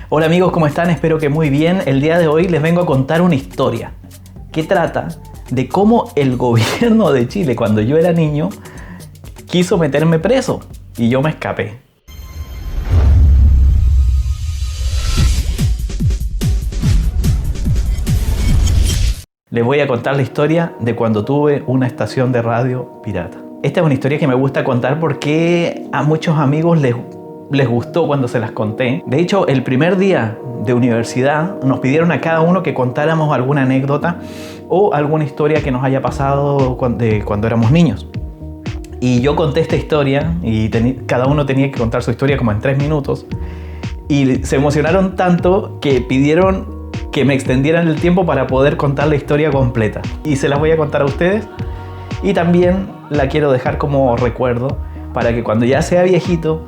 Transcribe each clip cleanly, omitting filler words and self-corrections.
Hola amigos, ¿cómo están? Espero que muy bien. El día de hoy les vengo a contar una historia que trata de cómo el gobierno de Chile, cuando yo era niño, quiso meterme preso y yo me escapé. Les voy a contar la historia de cuando tuve una estación de radio pirata. Esta es una historia que me gusta contar porque a muchos amigos les gustó cuando se las conté. De hecho, el primer día de universidad nos pidieron a cada uno que contáramos alguna anécdota o alguna historia que nos haya pasado cuando éramos niños. Y yo conté esta historia y cada uno tenía que contar su historia como en 3 minutos. Y se emocionaron tanto que pidieron que me extendieran el tiempo para poder contar la historia completa. Y se las voy a contar a ustedes. Y también la quiero dejar como recuerdo para que cuando ya sea viejito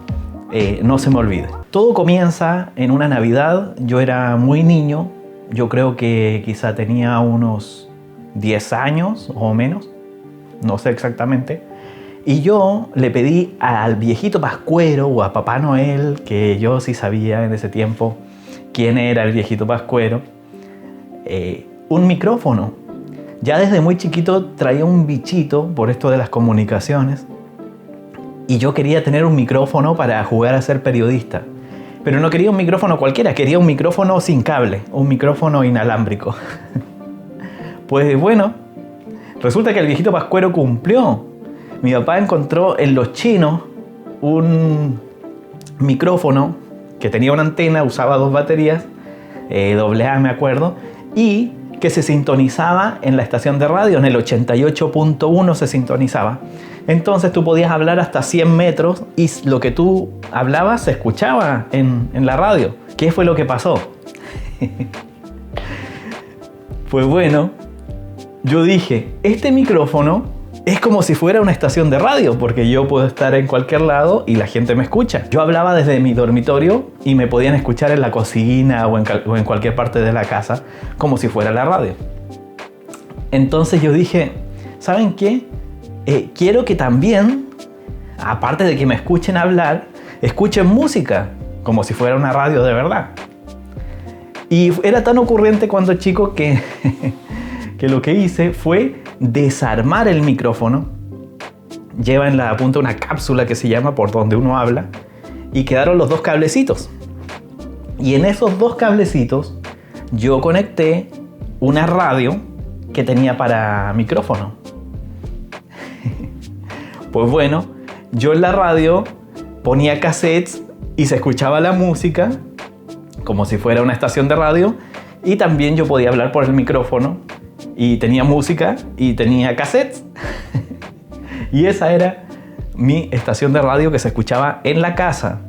no se me olvide. Todo comienza en una Navidad. Yo era muy niño. Yo creo que quizá tenía unos 10 años o menos. No sé exactamente. Y yo le pedí al viejito Pascuero o a Papá Noel, que yo sí sabía en ese tiempo quién era el viejito Pascuero, un micrófono. Ya desde muy chiquito traía un bichito por esto de las comunicaciones y yo quería tener un micrófono para jugar a ser periodista. Pero no quería un micrófono cualquiera, quería un micrófono sin cable, un micrófono inalámbrico. Pues bueno, resulta que el viejito Pascuero cumplió. Mi papá encontró en los chinos un micrófono que tenía una antena, usaba 2 baterías, AA me acuerdo, y que se sintonizaba en la estación de radio, en el 88.1 se sintonizaba. Entonces tú podías hablar hasta 100 metros y lo que tú hablabas se escuchaba en la radio. ¿Qué fue lo que pasó? Pues bueno, yo dije, este micrófono es como si fuera una estación de radio, porque yo puedo estar en cualquier lado y la gente me escucha. Yo hablaba desde mi dormitorio y me podían escuchar en la cocina o en cualquier parte de la casa, como si fuera la radio. Entonces yo dije, ¿saben qué? Quiero que también, aparte de que me escuchen hablar, escuchen música, como si fuera una radio de verdad. Y era tan ocurrente cuando chico que lo que hice fue desarmar el micrófono. Lleva en la punta una cápsula que se llama por donde uno habla y quedaron los 2 cablecitos. Y en esos 2 cablecitos yo conecté una radio que tenía para micrófono. Pues bueno, yo en la radio ponía cassettes y se escuchaba la música como si fuera una estación de radio y también yo podía hablar por el micrófono. Y tenía música y tenía cassettes. Y esa era mi estación de radio que se escuchaba en la casa.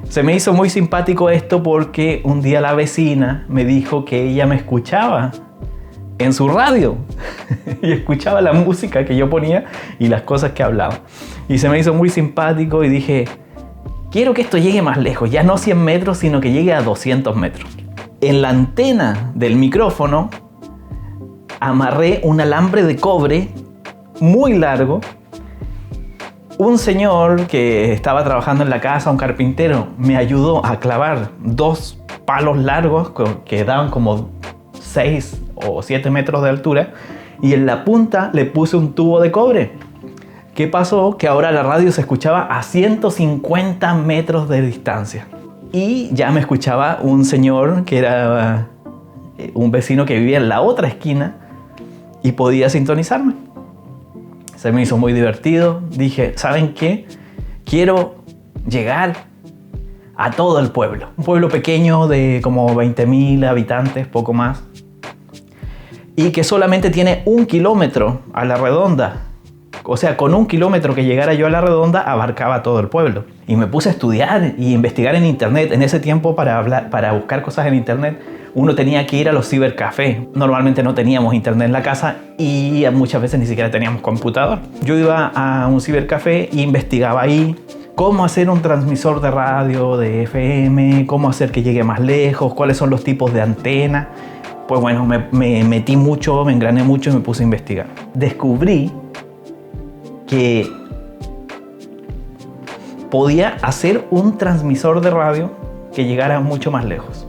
Se me hizo muy simpático esto porque un día la vecina me dijo que ella me escuchaba en su radio. Y escuchaba la música que yo ponía y las cosas que hablaba. Y se me hizo muy simpático y dije, quiero que esto llegue más lejos. Ya no 100 metros, sino que llegue a 200 metros. En la antena del micrófono amarré un alambre de cobre muy largo. Un señor que estaba trabajando en la casa, un carpintero, me ayudó a clavar 2 palos largos que daban como 6 o 7 metros de altura y en la punta le puse un tubo de cobre. ¿Qué pasó? Que ahora la radio se escuchaba a 150 metros de distancia. Y ya me escuchaba un señor que era un vecino que vivía en la otra esquina y podía sintonizarme. Se me hizo muy divertido. Dije, ¿saben qué? Quiero llegar a todo el pueblo. Un pueblo pequeño de como 20.000 habitantes, poco más. Y que solamente tiene 1 kilómetro a la redonda. O sea, con 1 kilómetro que llegara yo a la redonda, abarcaba todo el pueblo. Y me puse a estudiar y investigar en internet. En ese tiempo, para buscar cosas en internet, uno tenía que ir a los cibercafés. Normalmente no teníamos internet en la casa y muchas veces ni siquiera teníamos computador. Yo iba a un cibercafé e investigaba ahí cómo hacer un transmisor de radio, de FM, cómo hacer que llegue más lejos, cuáles son los tipos de antena. Pues bueno, me metí mucho, me engrané mucho y me puse a investigar. Descubrí que podía hacer un transmisor de radio que llegara mucho más lejos.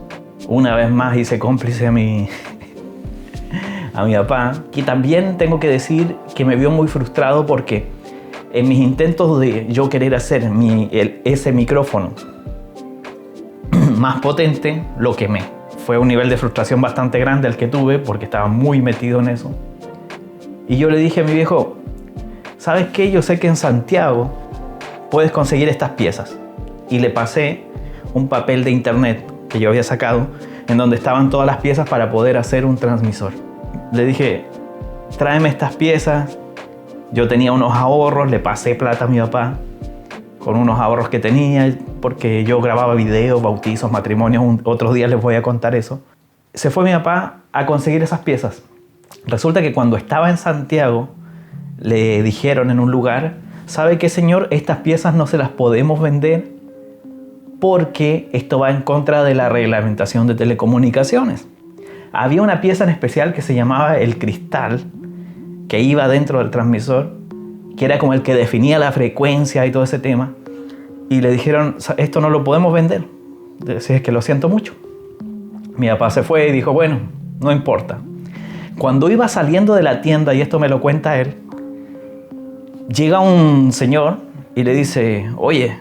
Una vez más hice cómplice a mi papá, que también tengo que decir que me vio muy frustrado porque en mis intentos de yo querer hacer ese micrófono más potente, lo quemé. Fue un nivel de frustración bastante grande el que tuve porque estaba muy metido en eso. Y yo le dije a mi viejo, ¿sabes qué? Yo sé que en Santiago puedes conseguir estas piezas. Y le pasé un papel de internet que yo había sacado en donde estaban todas las piezas para poder hacer un transmisor. Le dije, tráeme estas piezas. Yo tenía unos ahorros, le pasé plata a mi papá con unos ahorros que tenía porque yo grababa videos, bautizos, matrimonios. Otros días les voy a contar eso. Se fue mi papá a conseguir esas piezas. Resulta que cuando estaba en Santiago le dijeron en un lugar, ¿sabe qué, señor? Estas piezas no se las podemos vender porque esto va en contra de la reglamentación de telecomunicaciones. Había una pieza en especial que se llamaba el cristal, que iba dentro del transmisor, que era como el que definía la frecuencia y todo ese tema. Y le dijeron, esto no lo podemos vender. Así es que lo siento mucho. Mi papá se fue y dijo, bueno, no importa. Cuando iba saliendo de la tienda, y esto me lo cuenta él, llega un señor y le dice, oye,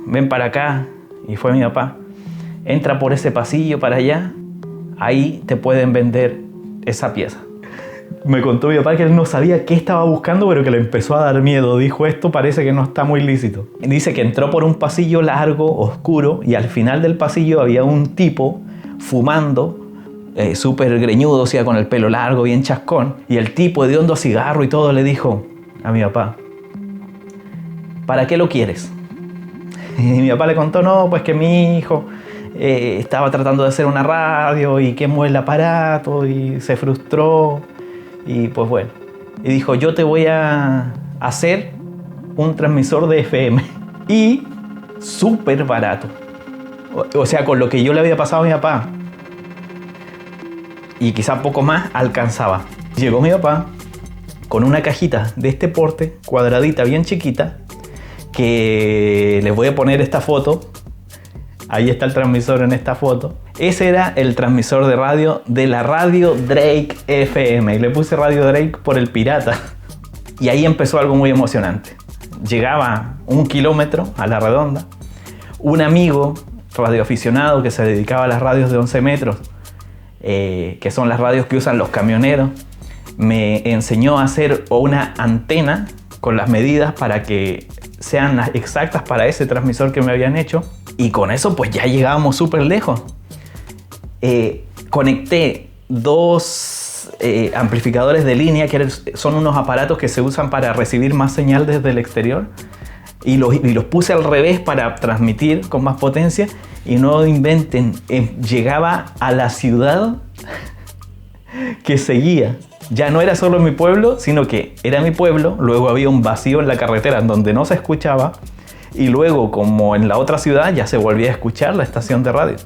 ven para acá. Y fue mi papá. Entra por ese pasillo para allá. Ahí te pueden vender esa pieza. Me contó mi papá que él no sabía qué estaba buscando, pero que le empezó a dar miedo. Dijo, esto parece que no está muy lícito. Dice que entró por un pasillo largo, oscuro, y al final del pasillo había un tipo fumando, súper greñudo, o sea, con el pelo largo, bien chascón. Y el tipo, hediondo a cigarro y todo, le dijo a mi papá, ¿para qué lo quieres? Y mi papá le contó, no, pues que mi hijo estaba tratando de hacer una radio y quemó el aparato y se frustró. Y pues bueno, y dijo, yo te voy a hacer un transmisor de FM y súper barato. O sea, con lo que yo le había pasado a mi papá y quizá poco más, alcanzaba. Llegó mi papá con una cajita de este porte, cuadradita, bien chiquita, que les voy a poner esta foto. Ahí está el transmisor en esta foto. Ese era el transmisor de radio de la radio Drake FM. Y le puse Radio Drake por el pirata. Y ahí empezó algo muy emocionante. Llegaba 1 kilómetro a la redonda. Un amigo radioaficionado que se dedicaba a las radios de 11 metros, que son las radios que usan los camioneros, me enseñó a hacer una antena con las medidas para que sean las exactas para ese transmisor que me habían hecho. Y con eso pues ya llegábamos súper lejos. Conecté 2 amplificadores de línea, que son unos aparatos que se usan para recibir más señal desde el exterior. Y los puse al revés para transmitir con más potencia. Y no inventen, llegaba a la ciudad que seguía. Ya no era solo mi pueblo, sino que era mi pueblo. Luego había un vacío en la carretera en donde no se escuchaba. Y luego, como en la otra ciudad, ya se volvía a escuchar la estación de radio.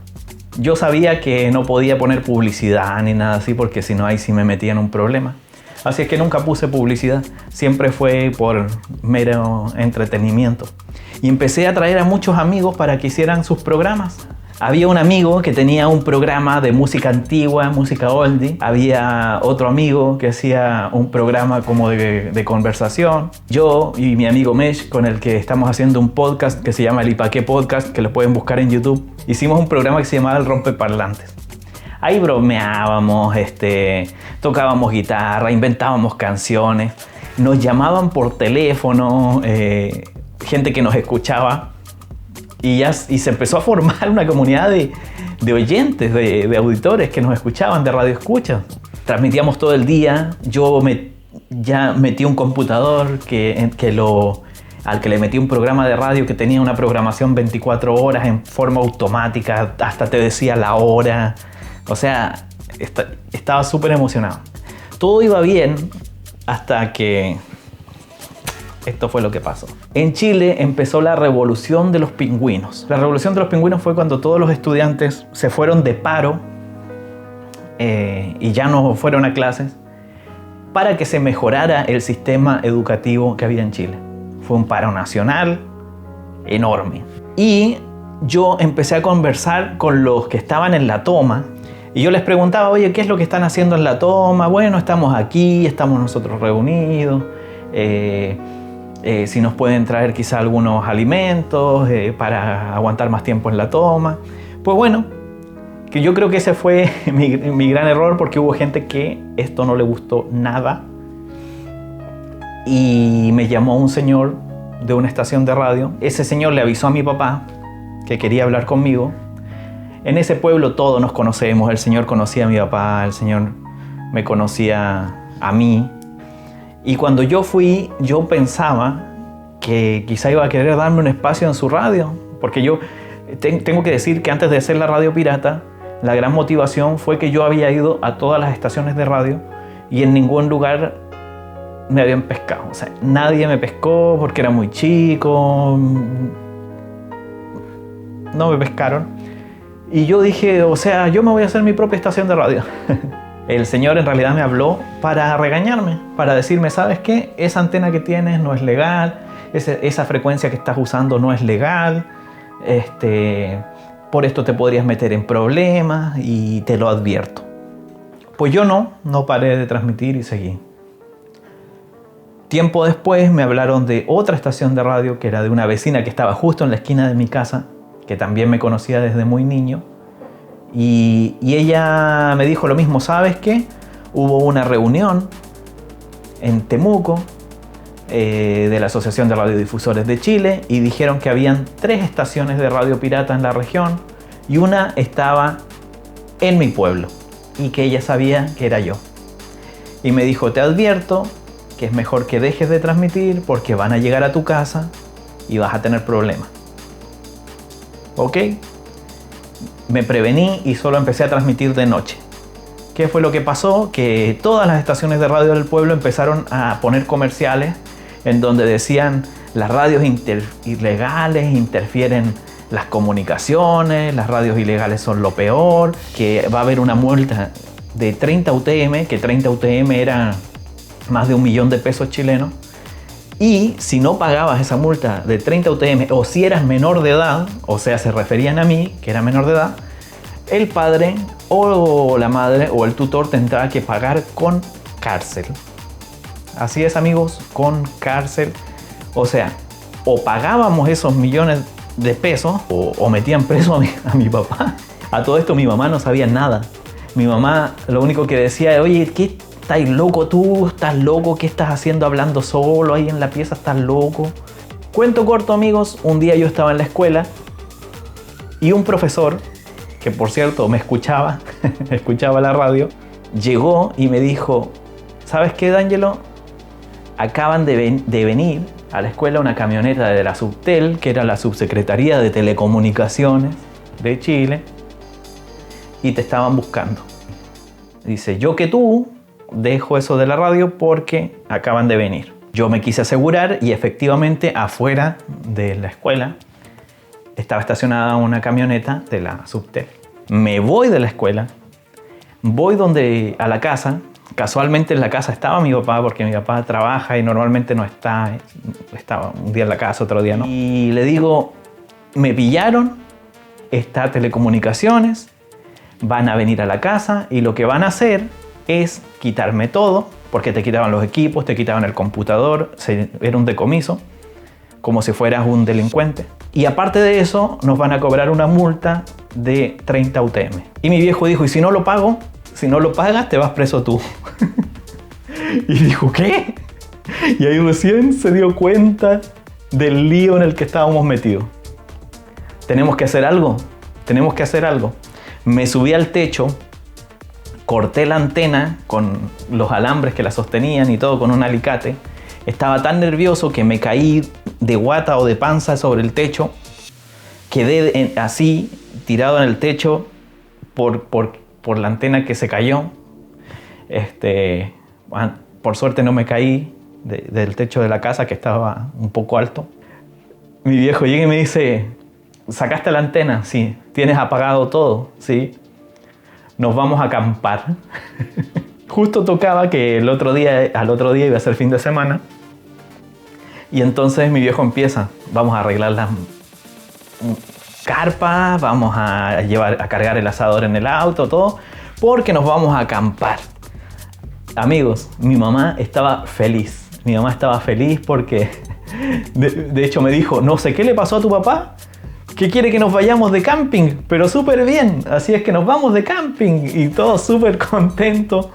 Yo sabía que no podía poner publicidad ni nada así, porque si no, ahí sí me metía en un problema. Así es que nunca puse publicidad. Siempre fue por mero entretenimiento. Y empecé a traer a muchos amigos para que hicieran sus programas. Había un amigo que tenía un programa de música antigua, música oldie. Había otro amigo que hacía un programa como de conversación. Yo y mi amigo Mesh, con el que estamos haciendo un podcast que se llama el Ipaqué Podcast, que lo pueden buscar en YouTube. Hicimos un programa que se llamaba El Rompeparlantes. Ahí bromeábamos, tocábamos guitarra, inventábamos canciones. Nos llamaban por teléfono, gente que nos escuchaba. Y se empezó a formar una comunidad de oyentes, de auditores que nos escuchaban, de radioescuchas. Transmitíamos todo el día. Yo ya metí un computador al que le metí un programa de radio que tenía una programación 24 horas en forma automática. Hasta te decía la hora. O sea, estaba súper emocionado. Todo iba bien hasta que esto fue lo que pasó. En Chile empezó la revolución de los pingüinos. La revolución de los pingüinos fue cuando todos los estudiantes se fueron de paro y ya no fueron a clases para que se mejorara el sistema educativo que había en Chile. Fue un paro nacional enorme. Y yo empecé a conversar con los que estaban en la toma y yo les preguntaba, oye, ¿qué es lo que están haciendo en la toma? Bueno, estamos aquí, estamos nosotros reunidos, si nos pueden traer quizá algunos alimentos para aguantar más tiempo en la toma. Pues bueno, que yo creo que ese fue mi gran error, porque hubo gente que esto no le gustó nada y me llamó un señor de una estación de radio. Ese señor le avisó a mi papá que quería hablar conmigo. En ese pueblo todos nos conocemos, el señor conocía a mi papá, el señor me conocía a mí. Y cuando yo fui, yo pensaba que quizá iba a querer darme un espacio en su radio, porque yo tengo que decir que antes de hacer la radio pirata, la gran motivación fue que yo había ido a todas las estaciones de radio y en ningún lugar me habían pescado. O sea, nadie me pescó porque era muy chico, no me pescaron. Y yo dije, o sea, yo me voy a hacer mi propia estación de radio. El señor en realidad me habló para regañarme, para decirme, ¿sabes qué? Esa antena que tienes no es legal, esa frecuencia que estás usando no es legal, por esto te podrías meter en problemas y te lo advierto. Pues yo no paré de transmitir y seguí. Tiempo después me hablaron de otra estación de radio que era de una vecina que estaba justo en la esquina de mi casa, que también me conocía desde muy niño. Y ella me dijo lo mismo, ¿sabes qué? Hubo una reunión en Temuco de la Asociación de Radiodifusores de Chile y dijeron que habían 3 estaciones de radio pirata en la región y una estaba en mi pueblo y que ella sabía que era yo. Y me dijo, te advierto que es mejor que dejes de transmitir porque van a llegar a tu casa y vas a tener problemas. ¿Ok? Me prevení y solo empecé a transmitir de noche. ¿Qué fue lo que pasó? Que todas las estaciones de radio del pueblo empezaron a poner comerciales en donde decían las radios ilegales interfieren las comunicaciones, las radios ilegales son lo peor, que va a haber una multa de 30 UTM, que 30 UTM era más de 1 millón de pesos chilenos. Y si no pagabas esa multa de 30 UTM o si eras menor de edad, o sea, se referían a mí, que era menor de edad, el padre o la madre o el tutor tendrá que pagar con cárcel. Así es, amigos, con cárcel. O sea, o pagábamos esos millones de pesos o metían preso a mi papá. A todo esto mi mamá no sabía nada. Mi mamá lo único que decía, oye, ¿qué? ¿Estás loco tú? ¿Estás loco? ¿Qué estás haciendo hablando solo ahí en la pieza? ¿Estás loco? Cuento corto, amigos. Un día yo estaba en la escuela y un profesor, que por cierto me escuchaba, escuchaba la radio, llegó y me dijo, ¿sabes qué, D'Angelo? Acaban de venir a la escuela una camioneta de la Subtel, que era la Subsecretaría de Telecomunicaciones de Chile, y te estaban buscando. Dice, yo que tú dejo eso de la radio porque acaban de venir. Yo me quise asegurar y efectivamente afuera de la escuela estaba estacionada una camioneta de la Subtel. Me voy de la escuela, voy a la casa. Casualmente en la casa estaba mi papá porque mi papá trabaja y normalmente no está. Estaba un día en la casa, otro día no. Y le digo, me pillaron, está Telecomunicaciones, van a venir a la casa y lo que van a hacer es quitarme todo, porque te quitaban los equipos, te quitaban el computador, era un decomiso, como si fueras un delincuente. Y aparte de eso, nos van a cobrar una multa de 30 UTM. Y mi viejo dijo, ¿y si no lo pago? Si no lo pagas, te vas preso tú. Y dijo, ¿qué? Y ahí recién se dio cuenta del lío en el que estábamos metidos. Tenemos que hacer algo, tenemos que hacer algo. Me subí al techo, corté la antena con los alambres que la sostenían y todo con un alicate. Estaba tan nervioso que me caí de guata o de panza sobre el techo. Quedé así, tirado en el techo por la antena que se cayó. Por suerte no me caí del techo de la casa, que estaba un poco alto. Mi viejo llega y me dice, ¿sacaste la antena? Sí. ¿Tienes apagado todo? Sí. Nos vamos a acampar. Justo tocaba que al otro día iba a ser fin de semana. Y entonces mi viejo empieza, vamos a arreglar carpa, vamos a cargar el asador en el auto, todo, porque nos vamos a acampar. Amigos, mi mamá estaba feliz. Mi mamá estaba feliz porque, de hecho me dijo, no sé qué le pasó a tu papá, que quiere que nos vayamos de camping, pero súper bien. Así es que nos vamos de camping y todos súper contentos.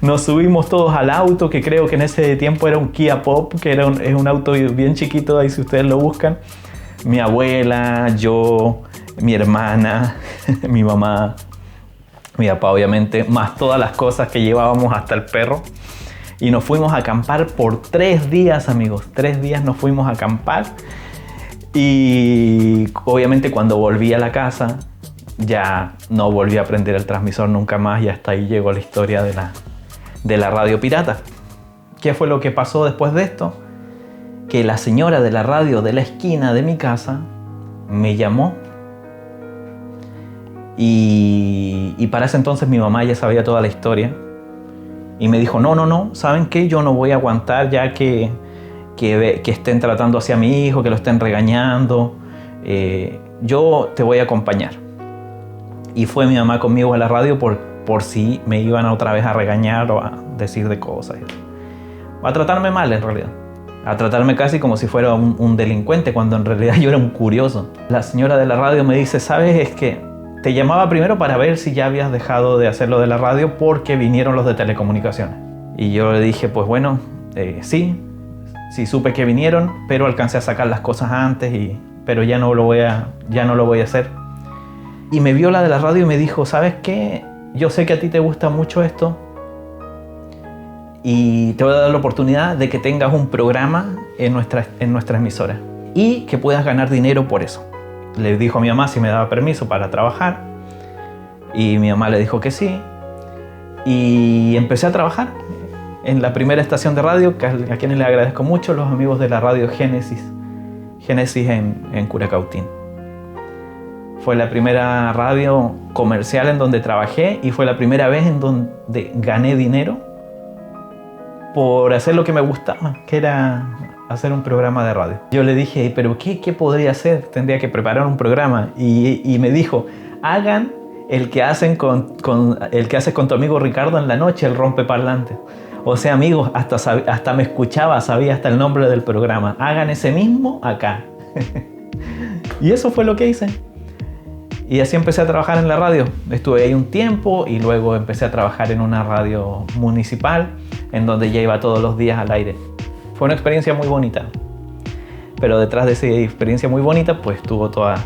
Nos subimos todos al auto, que creo que en ese tiempo era un Kia Pop, que es un auto bien chiquito, ahí si ustedes lo buscan. Mi abuela, yo, mi hermana, mi mamá, mi papá obviamente, más todas las cosas que llevábamos hasta el perro. Y nos fuimos a acampar por 3 días, amigos. 3 días nos fuimos a acampar. Y obviamente cuando volví a la casa, ya no volví a prender el transmisor nunca más. Y hasta ahí llegó la historia de la radio pirata. ¿Qué fue lo que pasó después de esto? Que la señora de la radio de la esquina de mi casa me llamó. Y para ese entonces mi mamá ya sabía toda la historia. Y me dijo, no, ¿saben qué? Yo no voy a aguantar ya que estén tratando así a mi hijo, que lo estén regañando. Yo te voy a acompañar. Y fue mi mamá conmigo a la radio por si me iban otra vez a regañar o a decir de cosas. O a tratarme mal en realidad. A tratarme casi como si fuera un delincuente, cuando en realidad yo era un curioso. La señora de la radio me dice, ¿sabes? Es que te llamaba primero para ver si ya habías dejado de hacer lo de la radio porque vinieron los de telecomunicaciones. Y yo le dije, pues bueno, sí supe que vinieron, pero alcancé a sacar las cosas antes, pero ya no lo voy a hacer. Y me vio la de la radio y me dijo, ¿sabes qué? Yo sé que a ti te gusta mucho esto y te voy a dar la oportunidad de que tengas un programa en nuestra emisora y que puedas ganar dinero por eso. Le dijo a mi mamá si me daba permiso para trabajar y mi mamá le dijo que sí y empecé a trabajar en la primera estación de radio, a quienes les agradezco mucho, los amigos de la radio Génesis en Curacautín. Fue la primera radio comercial en donde trabajé y fue la primera vez en donde gané dinero por hacer lo que me gustaba, que era hacer un programa de radio. Yo le dije, ¿pero qué podría hacer? Tendría que preparar un programa. Y me dijo, hagan el que haces con tu amigo Ricardo en la noche, el rompeparlante. O sea, amigos, hasta me escuchaba, sabía hasta el nombre del programa. Hagan ese mismo acá. Y eso fue lo que hice. Y así empecé a trabajar en la radio. Estuve ahí un tiempo y luego empecé a trabajar en una radio municipal en donde ya iba todos los días al aire. Fue una experiencia muy bonita. Pero detrás de esa experiencia muy bonita, pues tuvo toda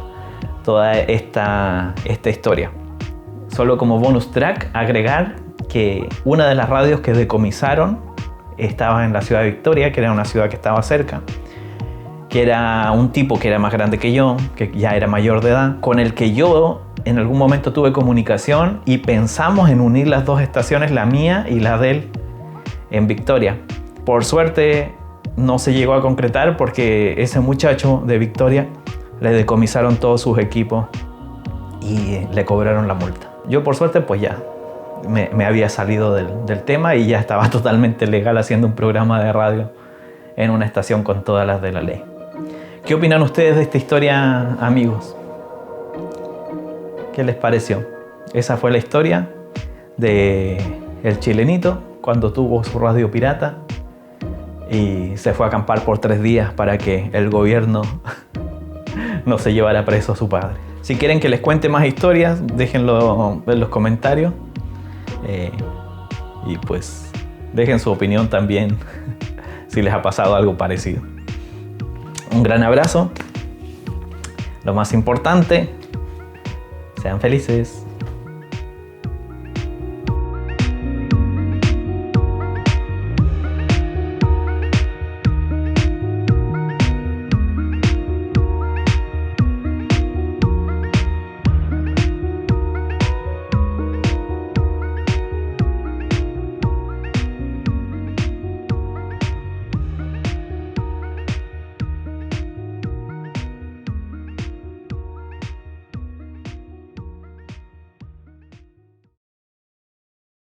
esta historia. Solo como bonus track, agregar que una de las radios que decomisaron estaba en la ciudad de Victoria, que era una ciudad que estaba cerca, que era un tipo que era más grande que yo, que ya era mayor de edad, con el que yo en algún momento tuve comunicación y pensamos en unir las dos estaciones, la mía y la de él, en Victoria. Por suerte no se llegó a concretar porque ese muchacho de Victoria le decomisaron todos sus equipos y le cobraron la multa. Yo por suerte pues ya me había salido del tema y ya estaba totalmente legal haciendo un programa de radio en una estación con todas las de la ley. ¿Qué opinan ustedes de esta historia, amigos? ¿Qué les pareció? Esa fue la historia de el chilenito cuando tuvo su radio pirata y se fue a acampar por 3 días para que el gobierno no se llevara preso a su padre. Si quieren que les cuente más historias, déjenlo en los comentarios. Y pues dejen su opinión también si les ha pasado algo parecido. Un gran abrazo. Lo más importante, sean felices.